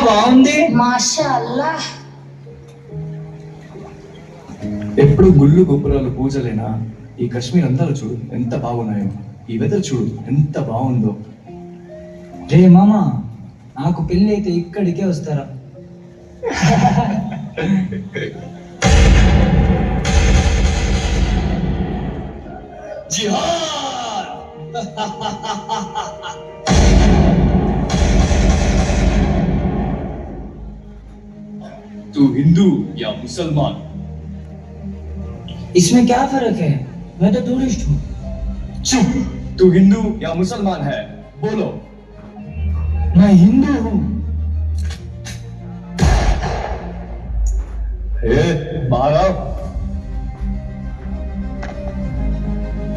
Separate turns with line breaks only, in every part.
బాగుంది.
మాషా అల్లా.
ఎప్పుడు గుళ్ళు గోపురాలు పూజలేనా? ఈ కాశ్మీర్ అందాలు చూడు ఎంత బాగున్నాయో. ఈ వెదర్ చూడు ఎంత బాగుందో.
రే మామ, నాకు పెళ్ళి అయితే ఇక్కడికే వస్తారా?
जिहाद तू हिंदू या मुसलमान?
इसमें क्या फर्क है? मैं तो टूरिस्ट हूँ।
चुप! तू हिंदू या मुसलमान है? बोलो।
मैं हिंदू हूँ।
बाहर आओ।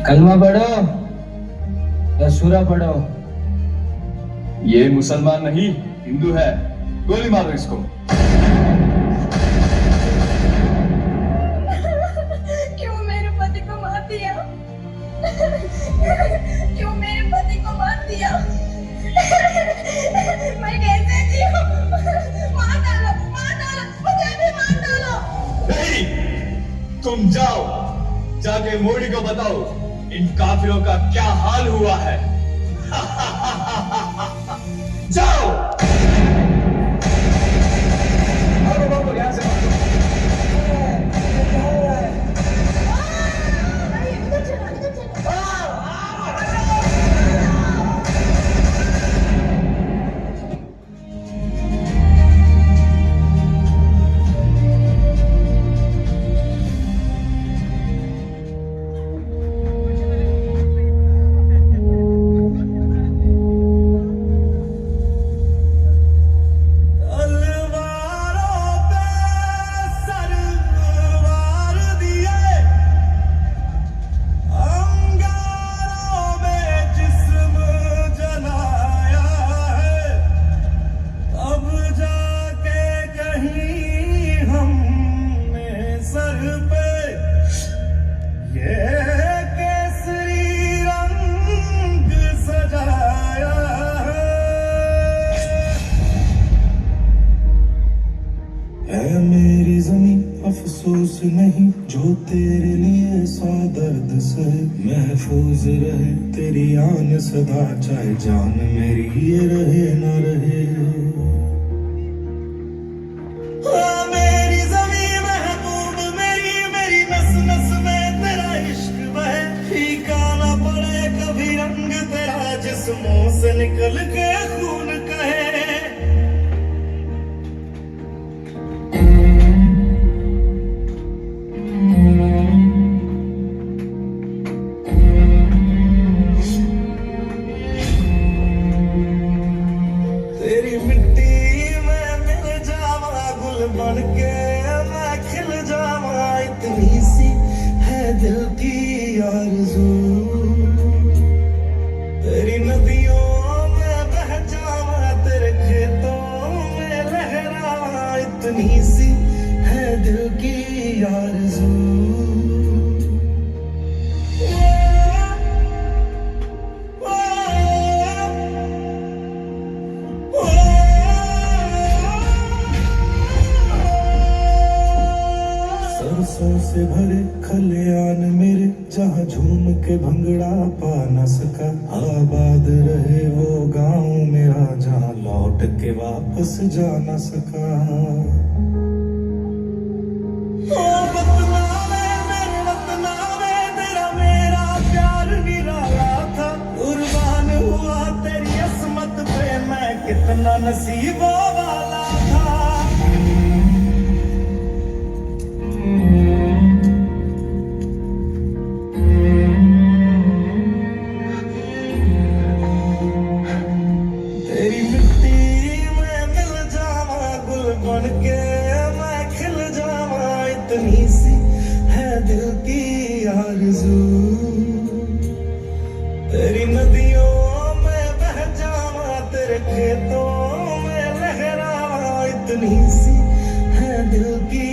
कलमा पढ़ो या सूरा पढ़ो।
ये मुसलमान नहीं हिंदू है, गोली मारो इसको।
क्यों मेरे पति को मार दिया? क्यों मेरे पति को मार दिया? मैं कैसे जीऊं? मार डालो, मुझे भी मार डालो।
नहीं, तुम जाओ, जाके मोदी को बताओ इन काफिरों का क्या हाल हुआ है। जाओ। यहाँ से
अफसोस नहीं जो तेरे लिए सौ दर्द से महफूज रहे तेरी आन सदा, चाहे जान मेरी ये रहे न रहे। मेरी ज़मीं महबूब मेरी, मेरी नस नस में तेरा इश्क बहे, फीका न पड़े कभी रंग तेरा जिस्मों से निकल के खून कहे। बन के मैं खिल जावा, इतनी सी है दिल की आरज़ू। तेरी नदियों में बह जावा, तेरे खेतों में लहरावा, इतनी सी है दिल की आरज़ू। सरसों से भरे खलियान मेरे, जहाँ झूम के भंगड़ा पा न सका, आबाद रहे वो गांव मेरा जहाँ लौट के वापस जा न सका। ओ वतना मेरे वतना तेरा मेरा प्यार निराला था, कुर्बान हुआ तेरी असमत पे मैं कितना नसीबों वाला था। तेरी मिट्टी में मिल जावा, गुल बन के मैं खिल जावा, इतनी सी है दिल की आरज़ू। तेरी नदियों में बह जावा, तेरे खेतों में लहरावा, इतनी सी है दिल की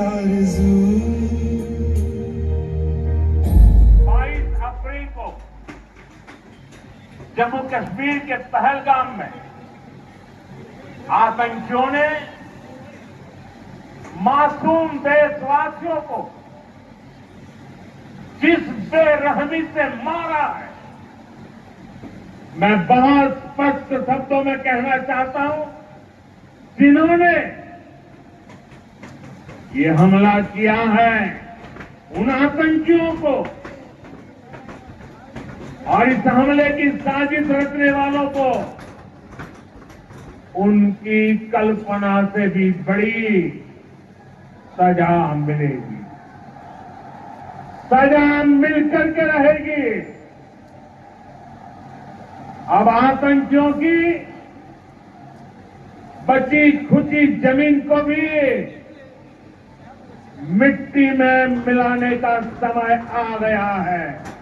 आरज़ू।
22 अप्रैल को जम्मू कश्मीर के पहलगाम में आतंकियों ने मासूम देशवासियों को जिस बेरहमी से मारा है, मैं बहुत स्पष्ट शब्दों में कहना चाहता हूं, जिन्होंने ये हमला किया है, उन आतंकियों को और इस हमले की साजिश रचने वालों को उनकी कल्पना से भी बड़ी सजा मिलेगी, सजा मिलकर के रहेगी। अब आतंकियों की बची खुची जमीन को भी मिट्टी में मिलाने का समय आ गया है।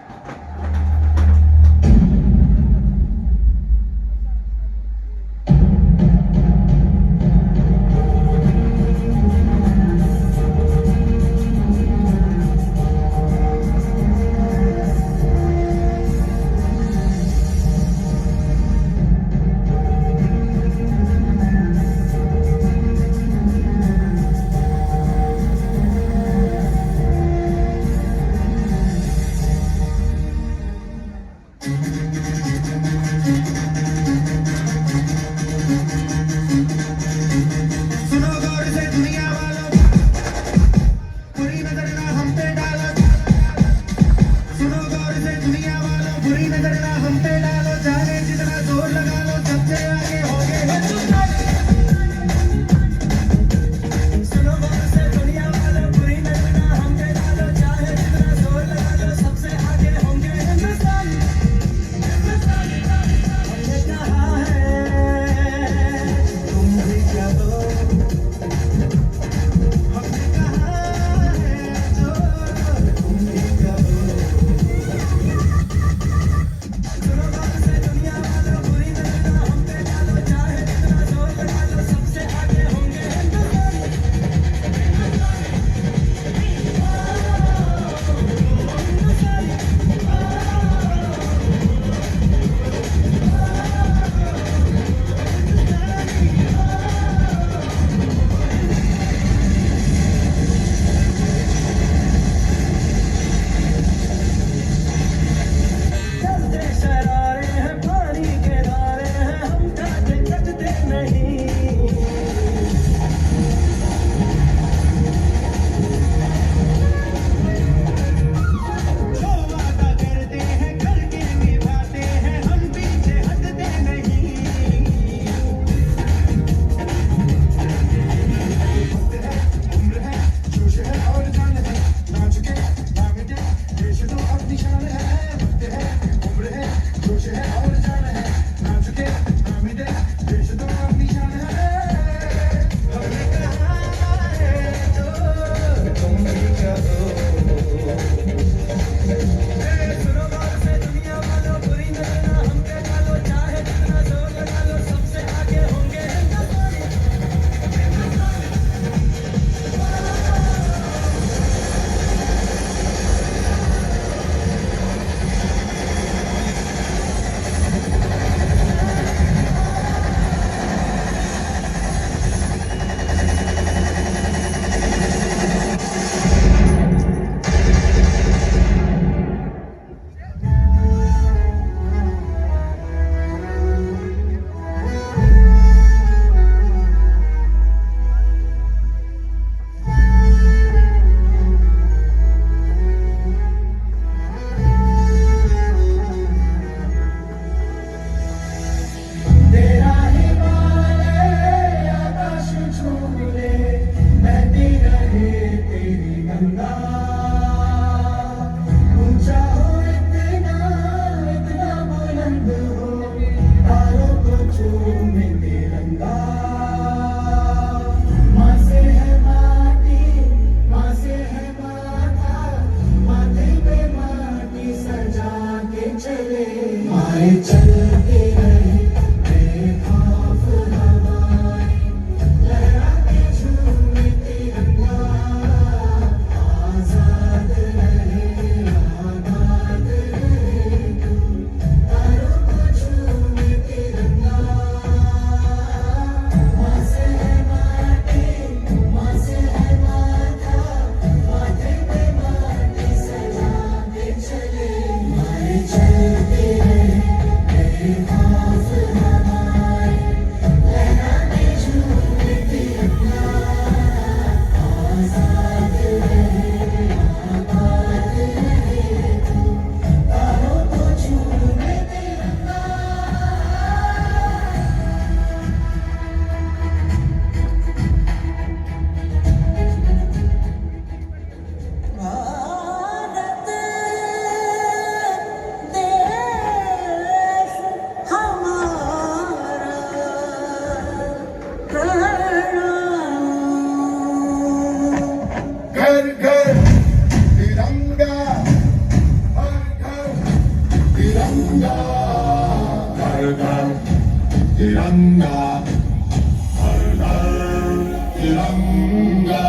तिरंगा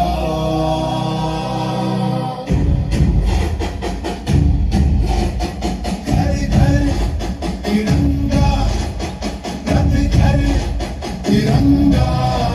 घर घर तिरंगा, रथ घर तिरंगा।